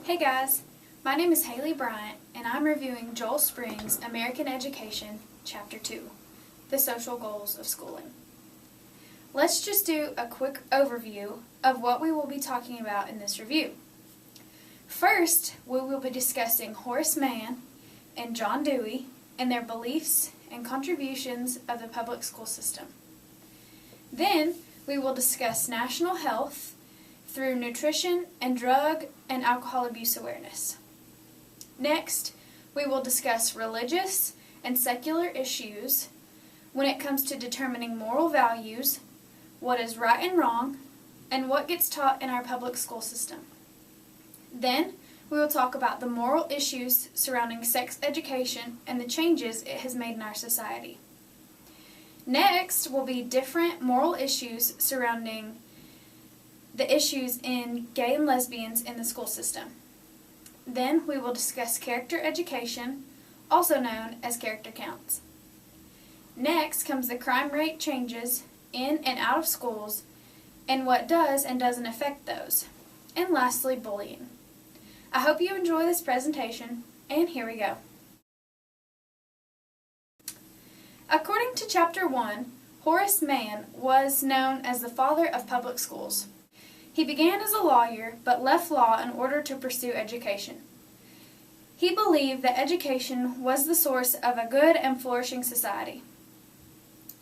Hey guys, my name is Haley Bryant and I'm reviewing Joel Spring's American Education, Chapter 2, The Social Goals of Schooling. Let's just do a quick overview of what we will be talking about in this review. First, we will be discussing Horace Mann and John Dewey and their beliefs and contributions of the public school system. Then, we will discuss national health through nutrition and drug and alcohol abuse awareness. Next, we will discuss religious and secular issues when it comes to determining moral values, what is right and wrong, and what gets taught in our public school system. Then, we will talk about the moral issues surrounding sex education and the changes it has made in our society. Next will be different moral issues surrounding the issues in gay and lesbians in the school system. Then we will discuss character education, also known as character counts. Next comes the crime rate changes in and out of schools and what does and doesn't affect those. And lastly, bullying. I hope you enjoy this presentation, and here we go. According to Chapter 1, Horace Mann was known as the father of public schools. He began as a lawyer, but left law in order to pursue education. He believed that education was the source of a good and flourishing society.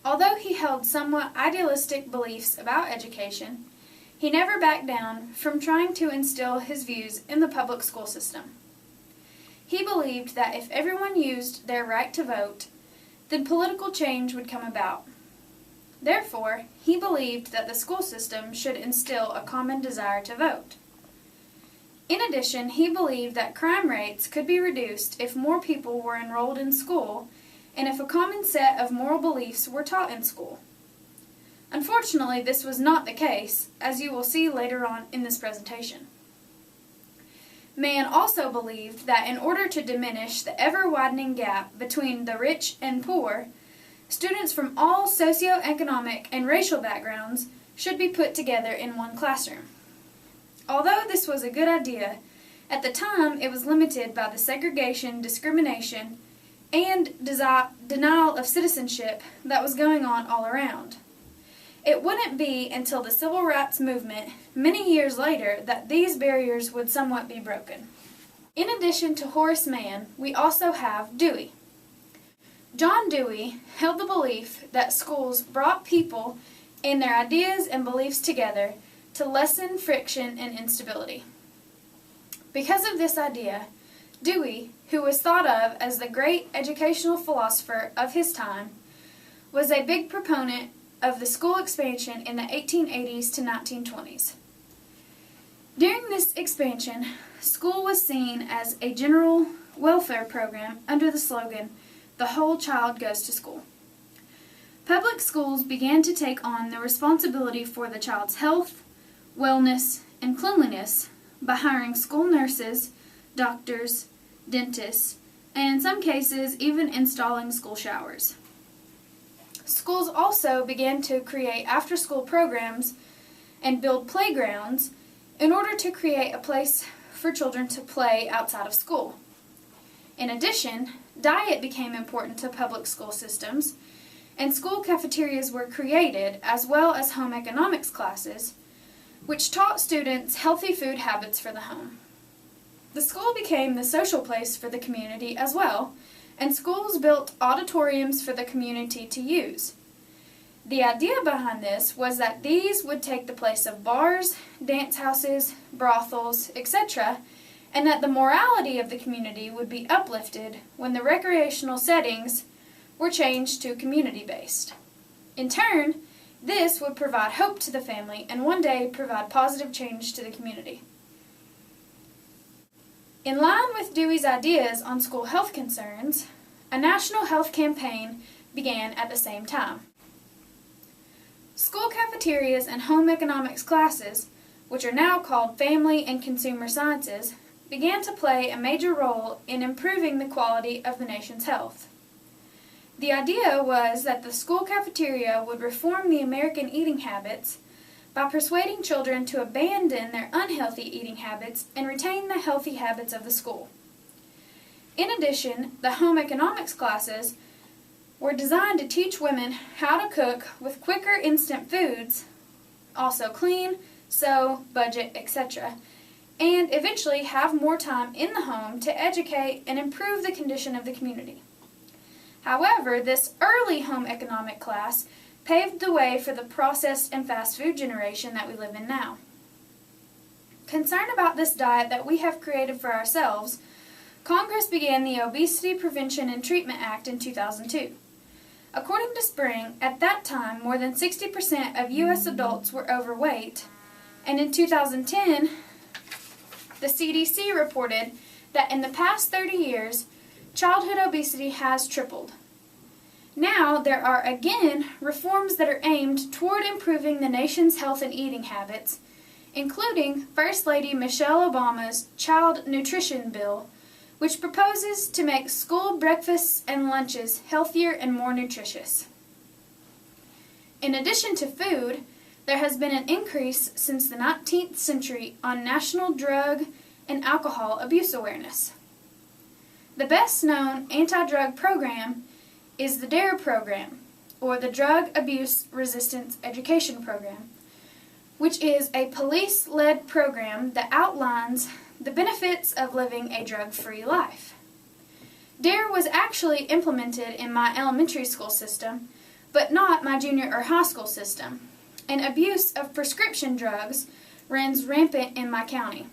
Although he held somewhat idealistic beliefs about education, he never backed down from trying to instill his views in the public school system. He believed that if everyone used their right to vote, then political change would come about. Therefore, he believed that the school system should instill a common desire to vote. In addition, he believed that crime rates could be reduced if more people were enrolled in school and if a common set of moral beliefs were taught in school. Unfortunately, this was not the case, as you will see later on in this presentation. Mann also believed that in order to diminish the ever-widening gap between the rich and poor, students from all socioeconomic and racial backgrounds should be put together in one classroom. Although this was a good idea, at the time it was limited by the segregation, discrimination, and denial of citizenship that was going on all around. It wouldn't be until the civil rights movement many years later that these barriers would somewhat be broken. In addition to Horace Mann, we also have Dewey. John Dewey held the belief that schools brought people and their ideas and beliefs together to lessen friction and instability. Because of this idea, Dewey, who was thought of as the great educational philosopher of his time, was a big proponent of the school expansion in the 1880s to 1920s. During this expansion, school was seen as a general welfare program under the slogan, "The whole child goes to school." Public schools began to take on the responsibility for the child's health, wellness, and cleanliness by hiring school nurses, doctors, dentists, and in some cases even installing school showers. Schools also began to create after-school programs and build playgrounds in order to create a place for children to play outside of school. In addition, diet became important to public school systems, and school cafeterias were created, as well as home economics classes, which taught students healthy food habits for the home. The school became the social place for the community as well, and schools built auditoriums for the community to use. The idea behind this was that these would take the place of bars, dance houses, brothels, etc., and that the morality of the community would be uplifted when the recreational settings were changed to community-based. In turn, this would provide hope to the family and one day provide positive change to the community. In line with Dewey's ideas on school health concerns, a national health campaign began at the same time. School cafeterias and home economics classes, which are now called family and consumer sciences, began to play a major role in improving the quality of the nation's health. The idea was that the school cafeteria would reform the American eating habits by persuading children to abandon their unhealthy eating habits and retain the healthy habits of the school. In addition, the home economics classes were designed to teach women how to cook with quicker instant foods, also clean, sew, budget, etc., and eventually have more time in the home to educate and improve the condition of the community. However, this early home economic class paved the way for the processed and fast food generation that we live in now. Concerned about this diet that we have created for ourselves, Congress began the Obesity Prevention and Treatment Act in 2002. According to Spring, at that time, more than 60% of U.S. adults were overweight, and in 2010, the CDC reported that in the past 30 years, childhood obesity has tripled. Now, there are again reforms that are aimed toward improving the nation's health and eating habits, including First Lady Michelle Obama's Child Nutrition Bill, which proposes to make school breakfasts and lunches healthier and more nutritious. In addition to food, there has been an increase since the 19th century on national drug and alcohol abuse awareness. The best-known anti-drug program is the DARE program, or the Drug Abuse Resistance Education Program, which is a police-led program that outlines the benefits of living a drug-free life. DARE was actually implemented in my elementary school system, but not my junior or high school system, and abuse of prescription drugs runs rampant in my county.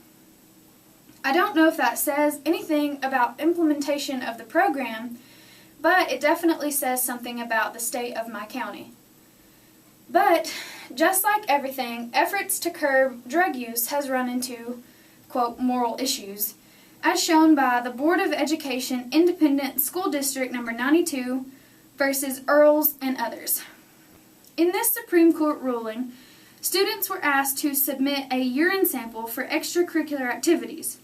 I don't know if that says anything about implementation of the program, but it definitely says something about the state of my county. But, just like everything, efforts to curb drug use has run into, quote, moral issues, as shown by the Board of Education Independent School District Number 92 versus Earls and others. In this Supreme Court ruling, students were asked to submit a urine sample for extracurricular activities,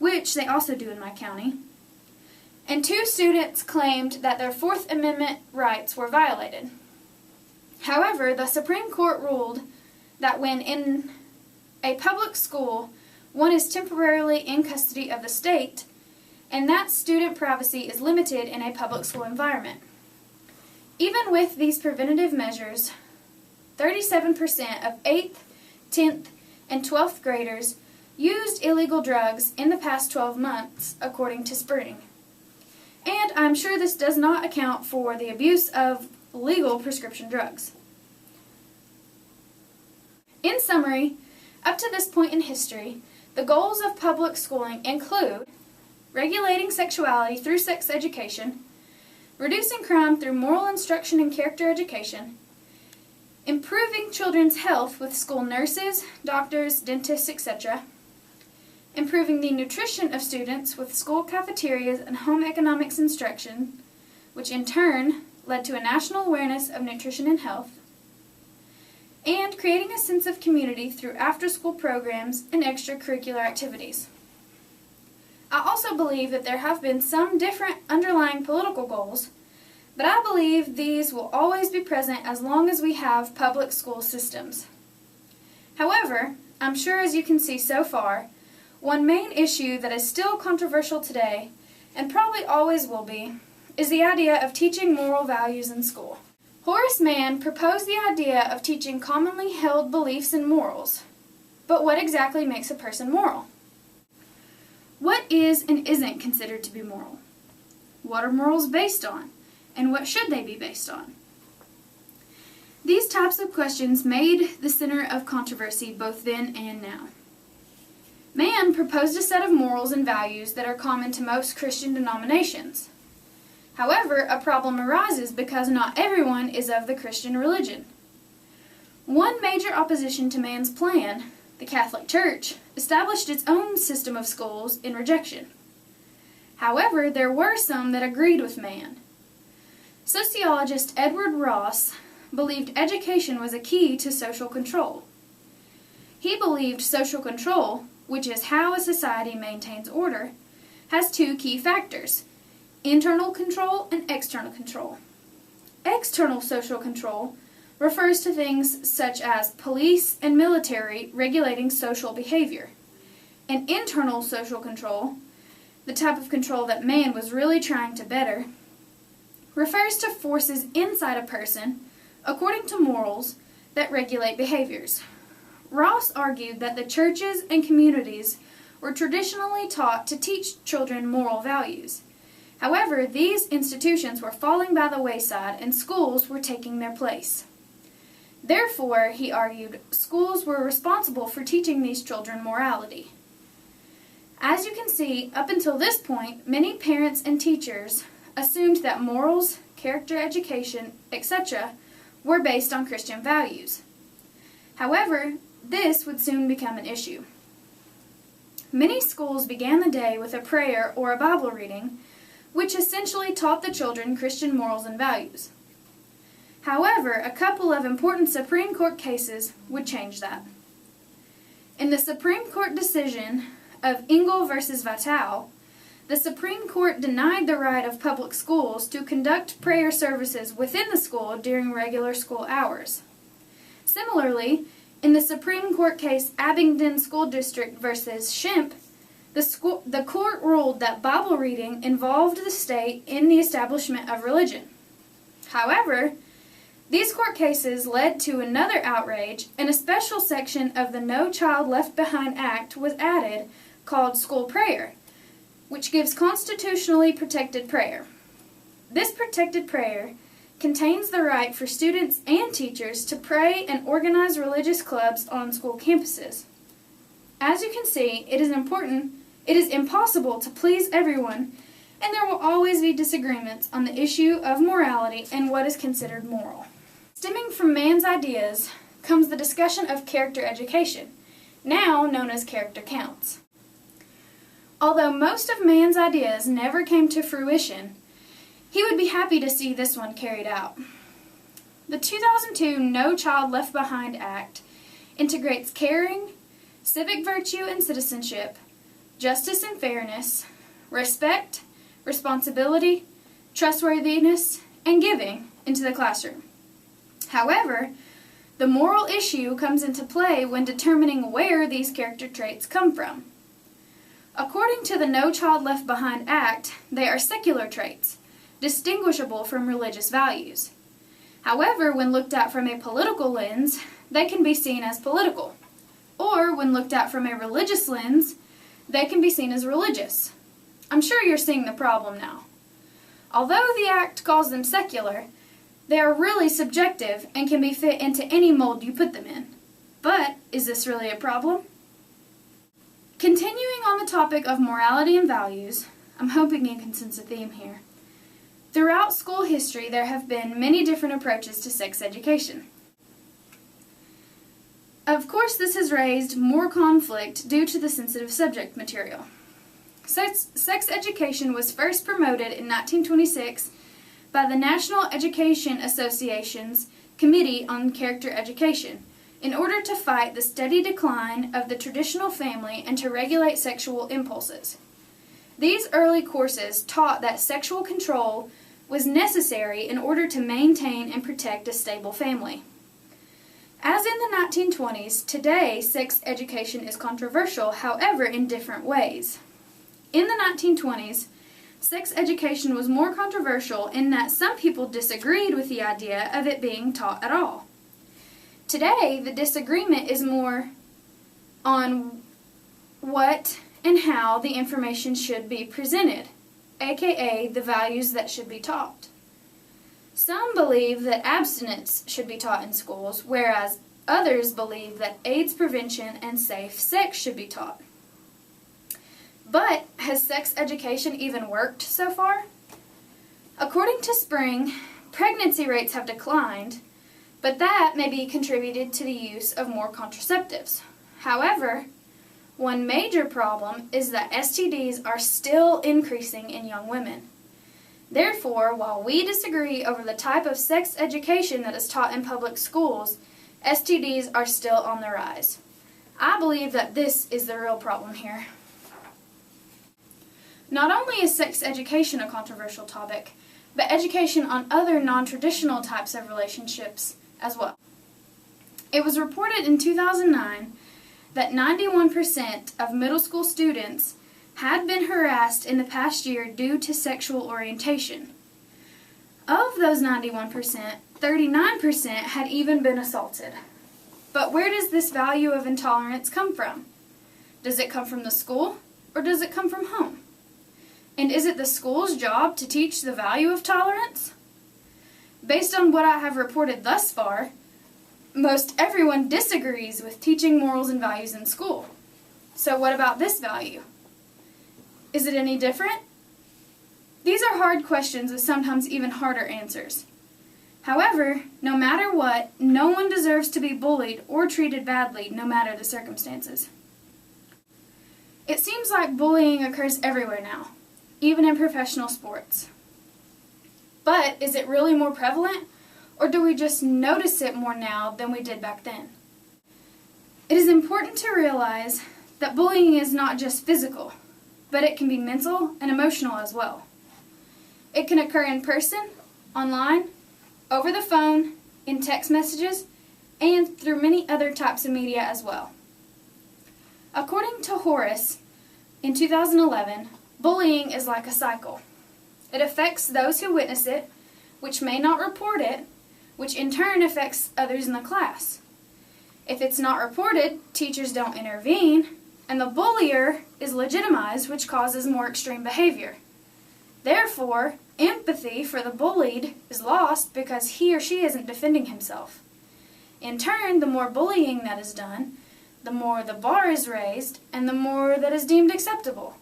which they also do in my county, and 2 students claimed that their Fourth Amendment rights were violated. However, the Supreme Court ruled that when in a public school, one is temporarily in custody of the state, and that student privacy is limited in a public school environment. Even with these preventative measures, 37% of 8th, 10th, and 12th graders used illegal drugs in the past 12 months, according to Spring. And I'm sure this does not account for the abuse of legal prescription drugs. In summary, up to this point in history, the goals of public schooling include regulating sexuality through sex education, reducing crime through moral instruction and character education, improving children's health with school nurses, doctors, dentists, etc., improving the nutrition of students with school cafeterias and home economics instruction, which in turn led to a national awareness of nutrition and health, and creating a sense of community through after-school programs and extracurricular activities. I also believe that there have been some different underlying political goals, but I believe these will always be present as long as we have public school systems. However, I'm sure as you can see so far, one main issue that is still controversial today, and probably always will be, is the idea of teaching moral values in school. Horace Mann proposed the idea of teaching commonly held beliefs and morals. But what exactly makes a person moral? What is and isn't considered to be moral? What are morals based on? And what should they be based on? These types of questions made the center of controversy both then and now. Mann proposed a set of morals and values that are common to most Christian denominations. However, a problem arises because not everyone is of the Christian religion. One major opposition to Mann's plan, the Catholic Church, established its own system of schools in rejection. However, there were some that agreed with Mann. Sociologist Edward Ross believed education was a key to social control. He believed social control, which is how a society maintains order, has 2 key factors: internal control and external control. External social control refers to things such as police and military regulating social behavior. And internal social control, the type of control that man was really trying to better, refers to forces inside a person, according to morals, that regulate behaviors. Ross argued that the churches and communities were traditionally taught to teach children moral values. However, these institutions were falling by the wayside and schools were taking their place. Therefore, he argued, schools were responsible for teaching these children morality. As you can see, up until this point, many parents and teachers assumed that morals, character education, etc. were based on Christian values. However, this would soon become an issue. Many schools began the day with a prayer or a Bible reading, which essentially taught the children Christian morals and values. However, a couple of important Supreme Court cases would change that. In the Supreme Court decision of Engel v. Vitale, the Supreme Court denied the right of public schools to conduct prayer services within the school during regular school hours. Similarly, in the Supreme Court case Abingdon School District v. Shemp, the court ruled that Bible reading involved the state in the establishment of religion. However, these court cases led to another outrage, and a special section of the No Child Left Behind Act was added called school prayer, which gives constitutionally protected prayer. This protected prayer contains the right for students and teachers to pray and organize religious clubs on school campuses. As you can see, it is impossible to please everyone, and there will always be disagreements on the issue of morality and what is considered moral. Stemming from man's ideas comes the discussion of character education, now known as character counts. Although most of man's ideas never came to fruition, he would be happy to see this one carried out. The 2002 No Child Left Behind Act integrates caring, civic virtue and citizenship, justice and fairness, respect, responsibility, trustworthiness, and giving into the classroom. However, the moral issue comes into play when determining where these character traits come from. According to the No Child Left Behind Act, they are secular traits, distinguishable from religious values. However, when looked at from a political lens, they can be seen as political. Or, when looked at from a religious lens, they can be seen as religious. I'm sure you're seeing the problem now. Although the Act calls them secular, they are really subjective and can be fit into any mold you put them in. But, is this really a problem? Continuing on the topic of morality and values, I'm hoping you can sense a theme here. Throughout school history, there have been many different approaches to sex education. Of course, this has raised more conflict due to the sensitive subject material. Sex education was first promoted in 1926 by the National Education Association's Committee on Character Education in order to fight the steady decline of the traditional family and to regulate sexual impulses. These early courses taught that sexual control was necessary in order to maintain and protect a stable family. As in the 1920s, today sex education is controversial, however, in different ways. In the 1920s, sex education was more controversial in that some people disagreed with the idea of it being taught at all. Today, the disagreement is more on what and how the information should be presented, aka the values that should be taught. Some believe that abstinence should be taught in schools, whereas others believe that AIDS prevention and safe sex should be taught. But has sex education even worked so far? According to Spring, pregnancy rates have declined, but that may be contributed to the use of more contraceptives. However, one major problem is that STDs are still increasing in young women. Therefore, while we disagree over the type of sex education that is taught in public schools, STDs are still on the rise. I believe that this is the real problem here. Not only is sex education a controversial topic, but education on other non-traditional types of relationships, as well. It was reported in 2009 that 91% of middle school students had been harassed in the past year due to sexual orientation. Of those 91%, 39% had even been assaulted. But where does this value of intolerance come from? Does it come from the school, or does it come from home? And is it the school's job to teach the value of tolerance? Based on what I have reported thus far, most everyone disagrees with teaching morals and values in school. So what about this value? Is it any different? These are hard questions with sometimes even harder answers. However, no matter what, no one deserves to be bullied or treated badly, no matter the circumstances. It seems like bullying occurs everywhere now, even in professional sports. But is it really more prevalent, or do we just notice it more now than we did back then? It is important to realize that bullying is not just physical, but it can be mental and emotional as well. It can occur in person, online, over the phone, in text messages, and through many other types of media as well. According to Horace, in 2011, bullying is like a cycle. It affects those who witness it, which may not report it, which in turn affects others in the class. If it's not reported, teachers don't intervene, and the bullier is legitimized, which causes more extreme behavior. Therefore, empathy for the bullied is lost because he or she isn't defending himself. In turn, the more bullying that is done, the more the bar is raised, and the more that is deemed acceptable.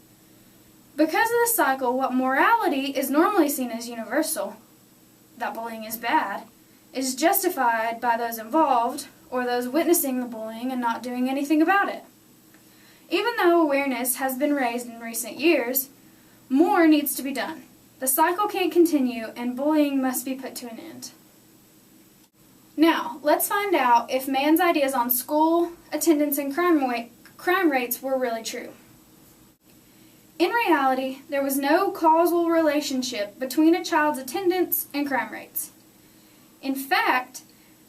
Because of the cycle, what morality is normally seen as universal, that bullying is bad, is justified by those involved or those witnessing the bullying and not doing anything about it. Even though awareness has been raised in recent years, more needs to be done. The cycle can't continue, and bullying must be put to an end. Now, let's find out if Mann's ideas on school, attendance, and crime rates were really true. In reality, there was no causal relationship between a child's attendance and crime rates. In fact,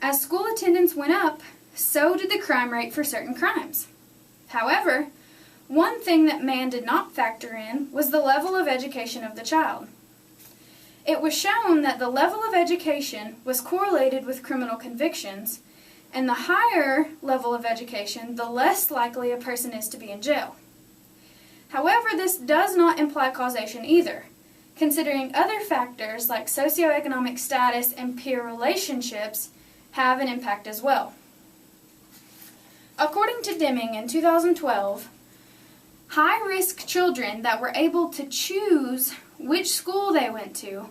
as school attendance went up, so did the crime rate for certain crimes. However, one thing that Mann did not factor in was the level of education of the child. It was shown that the level of education was correlated with criminal convictions, and the higher level of education, the less likely a person is to be in jail. However, this does not imply causation either, considering other factors like socioeconomic status and peer relationships have an impact as well. According to Deming in 2012, high-risk children that were able to choose which school they went to,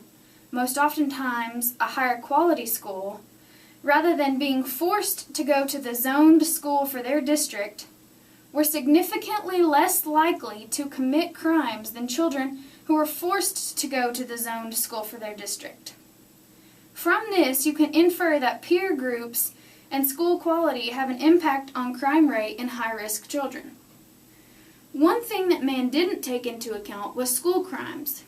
most oftentimes a higher quality school, rather than being forced to go to the zoned school for their district, were significantly less likely to commit crimes than children who were forced to go to the zoned school for their district. From this, you can infer that peer groups and school quality have an impact on crime rate in high-risk children. One thing that Mann didn't take into account was school crimes.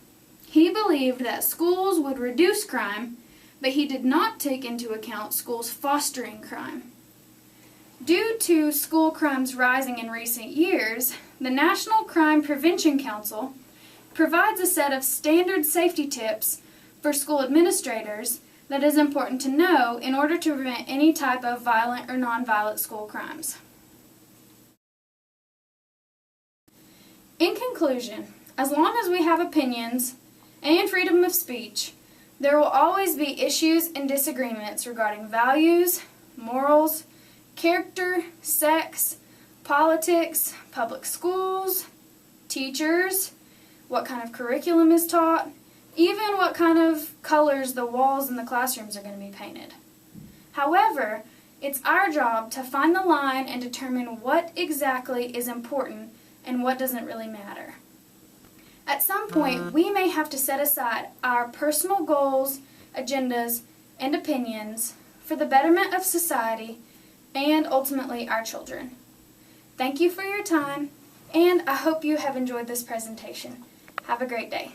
He believed that schools would reduce crime, but he did not take into account schools fostering crime. Due to school crimes rising in recent years, the National Crime Prevention Council provides a set of standard safety tips for school administrators that is important to know in order to prevent any type of violent or nonviolent school crimes. In conclusion, as long as we have opinions and freedom of speech, there will always be issues and disagreements regarding values, morals, character, sex, politics, public schools, teachers, what kind of curriculum is taught, even what kind of colors the walls in the classrooms are going to be painted. However, it's our job to find the line and determine what exactly is important and what doesn't really matter. At some point, we may have to set aside our personal goals, agendas, and opinions for the betterment of society and ultimately our children. Thank you for your time, and I hope you have enjoyed this presentation. Have a great day.